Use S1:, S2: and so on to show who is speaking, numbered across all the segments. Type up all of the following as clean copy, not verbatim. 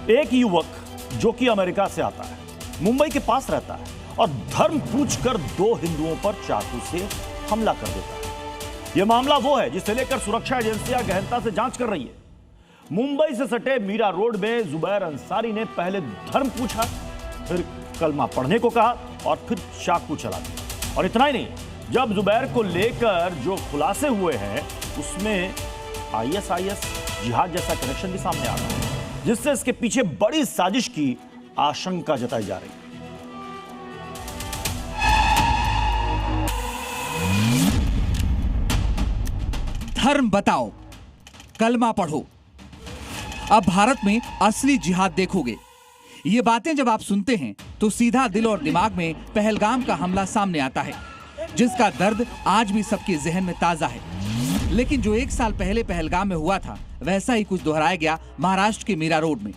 S1: एक युवक जो कि अमेरिका से आता है, मुंबई के पास रहता है और धर्म पूछकर 2 हिंदुओं पर चाकू से हमला कर देता है। यह मामला वो है जिसे लेकर सुरक्षा एजेंसियां गहनता से जांच कर रही है। मुंबई से सटे मीरा रोड में जुबैर अंसारी ने पहले धर्म पूछा, फिर कलमा पढ़ने को कहा और फिर चाकू चला दिया। और इतना ही नहीं, जब जुबैर को लेकर जो खुलासे हुए हैं उसमें आईएसआईएस जिहाद जैसा कनेक्शन भी सामने आ रहा है, जिससे इसके पीछे बड़ी साजिश की आशंका जताई जा रही है।
S2: धर्म बताओ, कलमा पढ़ो, अब भारत में असली जिहाद देखोगे। ये बातें जब आप सुनते हैं तो सीधा दिल और दिमाग में पहलगाम का हमला सामने आता है, जिसका दर्द आज भी सबके जहन में ताजा है। लेकिन जो 1 साल पहले पहलगाम में हुआ था, वैसा ही कुछ दोहराया गया महाराष्ट्र के मीरा रोड में।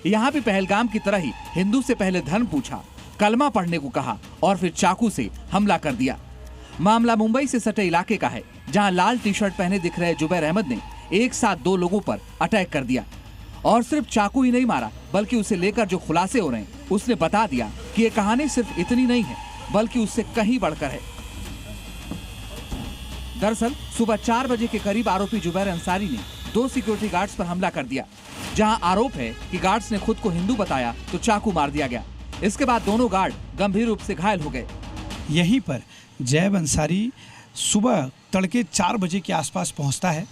S2: यहाँ भी पहलगाम की तरह ही हिंदू से पहले धर्म पूछा, कलमा पढ़ने को कहा और फिर चाकू से हमला कर दिया। मामला मुंबई से सटे इलाके का है, जहाँ लाल टी शर्ट पहने दिख रहे जुबैर अहमद ने एक साथ 2 लोगों पर अटैक कर दिया। और सिर्फ चाकू ही नहीं मारा, बल्कि उसे लेकर जो खुलासे हो रहे हैं उसने बता दिया कि ये कहानी सिर्फ इतनी नहीं है, बल्कि उससे कहीं बढ़कर है। दरअसल सुबह 4 बजे के करीब आरोपी जुबैर अंसारी ने 2 सिक्योरिटी गार्ड्स पर हमला कर दिया। जहां आरोप है कि गार्ड्स ने खुद को हिंदू बताया तो चाकू मार दिया गया। इसके बाद दोनों गार्ड गंभीर रूप से घायल हो गए।
S3: यहीं पर जैब अंसारी सुबह तड़के 4 बजे के आसपास पहुंचता है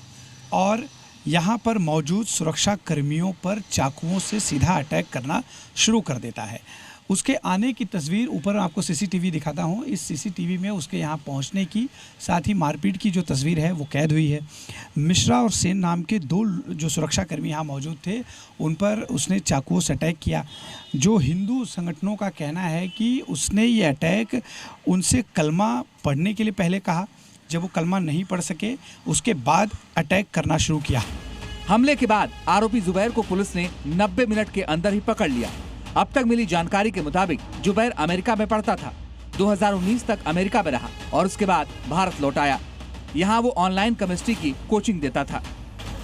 S3: और यहाँ पर मौजूद सुरक्षा कर्मियों पर चाकुओं से सीधा अटैक करना शुरू कर देता है। उसके आने की तस्वीर ऊपर आपको सीसीटीवी दिखाता हूँ। इस सीसीटीवी में उसके यहाँ पहुँचने की, साथ ही मारपीट की जो तस्वीर है वो कैद हुई है। मिश्रा और सेन नाम के 2 जो सुरक्षा कर्मी यहाँ मौजूद थे, उन पर उसने चाकुओं से अटैक किया। जो हिंदू संगठनों का कहना है कि उसने ये अटैक उनसे कलमा पढ़ने के लिए पहले कहा, जब वो कलमा नहीं पढ़ सके उसके बाद अटैक करना शुरू किया।
S2: हमले के बाद आरोपी जुबैर को पुलिस ने 90 मिनट के अंदर ही पकड़ लिया। अब तक मिली जानकारी के मुताबिक जुबैर अमेरिका में पढ़ता था। 2019 तक अमेरिका में रहा और उसके बाद भारत लौट आया। यहाँ वो ऑनलाइन केमिस्ट्री की कोचिंग देता था।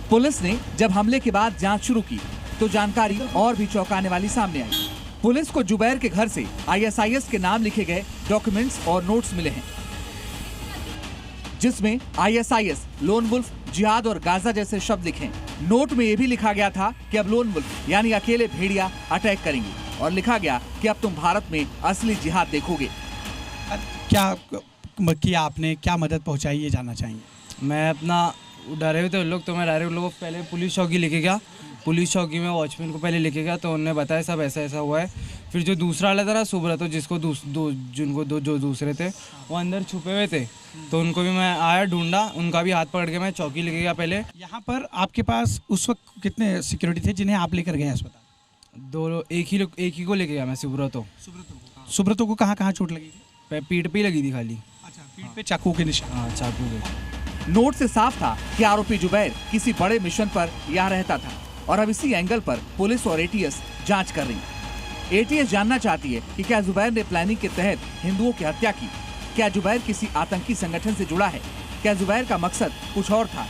S2: पुलिस ने जब हमले के बाद जांच शुरू की तो जानकारी और भी चौंकाने वाली सामने आई। पुलिस को जुबैर के घर से आईएसआईएस के नाम लिखे गए डॉक्यूमेंट्स और नोट्स मिले हैं, जिसमें आईएसआईएस, लोन वुल्फ, जिहाद और गाजा जैसे शब्द लिखे हैं। नोट में यह भी लिखा गया था कि अब लोन वुल्फ यानी अकेले भेड़िया अटैक करेंगे और लिखा गया कि अब तुम भारत में असली जिहाद देखोगे।
S3: क्या किया आपने, क्या मदद पहुंचाई, ये जानना चाहेंगे?
S4: मैं अपना डरे हुए थे लोग, तो मैं डायरेक्ट लोगों को पहले पुलिस चौकी लेके गया। पुलिस चौकी में वॉचमैन को पहले लेके गया तो उन्होंने बताया सब ऐसा ऐसा हुआ है। फिर जो दूसरा वाला था ना सुब्रतो, जिसको जो दूसरे थे वो अंदर छुपे हुए थे, तो उनको भी मैं आया ढूंढा, उनका भी हाथ पकड़ के मैं चौकी लेके गया। पहले
S3: यहाँ पर आपके पास उस वक्त कितने सिक्योरिटी थे जिन्हें आप लेकर गए अस्पताल?
S4: 2 एक ही को लेके गया मैं,
S3: सुब्रतो को कहाँ चोट लगी थी?
S4: पीठ पे लगी थी खाली।
S3: अच्छा, पीठ पे चाकू के निशान?
S4: हाँ, चाकू के।
S2: नोट से साफ था कि आरोपी जुबैर किसी बड़े मिशन पर यहाँ रहता था और अब इसी एंगल पर पुलिस और एटीएस जांच कर रही। एटीएस जानना चाहती है कि क्या जुबैर ने प्लानिंग के तहत हिंदुओं की हत्या की, क्या जुबैर किसी आतंकी संगठन से जुड़ा है, क्या जुबैर का मकसद कुछ और था,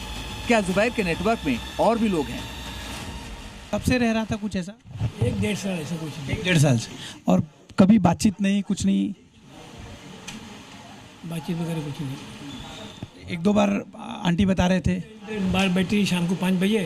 S2: क्या जुबैर के नेटवर्क में और भी लोग हैं।
S3: कब से रह रहा था कुछ ऐसा?
S5: 1-1.5 साल ऐसा कुछ।
S3: 1-1.5 साल से। और कभी बातचीत नहीं, कुछ नहीं?
S5: बातचीत वगैरह कुछ नहीं।
S3: 1-2 बार आंटी बता रहे थे
S5: बार बैठी शाम को 5 बजे,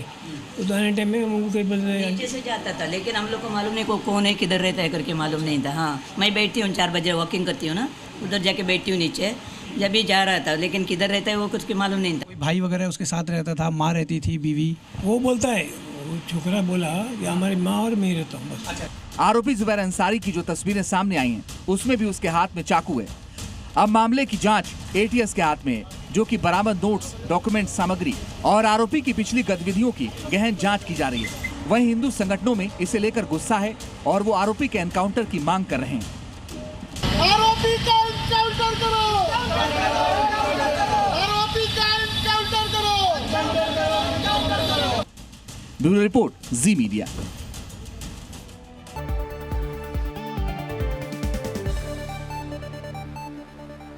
S5: तो दोनों टाइम में
S6: नीचे से जाता था, लेकिन हम लोग को मालूम नहीं कौन है, किधर रहता है करके मालूम नहीं था। हाँ, मैं बैठती हूँ 4 बजे वॉकिंग करती हूँ ना, उधर जाके बैठती हूँ नीचे, जब भी जा रहा था, लेकिन किधर रहता है वो कुछ के मालूम नहीं था।
S3: कोई भाई वगैरह उसके साथ रहता था? माँ रहती थी, बीवी?
S5: वो बोलता है, वो छोकरा बोला कि हमारी माँ और मैं रहता हूँ बस।
S3: अच्छा।
S2: आरोपी जुबैर अंसारी की जो तस्वीरें सामने आई हैं, उसमें भी उसके हाथ में चाकू है। अब मामले की जांच एटीएस के हाथ में है, जो कि बरामद नोट्स, डॉक्यूमेंट, सामग्री और आरोपी की पिछली गतिविधियों की गहन जांच की जा रही है। वहीं हिंदू संगठनों में इसे लेकर गुस्सा है और वो आरोपी के एनकाउंटर की मांग कर रहे हैं।
S7: आरोपी का एनकाउंटर करो, आरोपी का एनकाउंटर करो।
S2: ब्यूरो रिपोर्ट, जी मीडिया।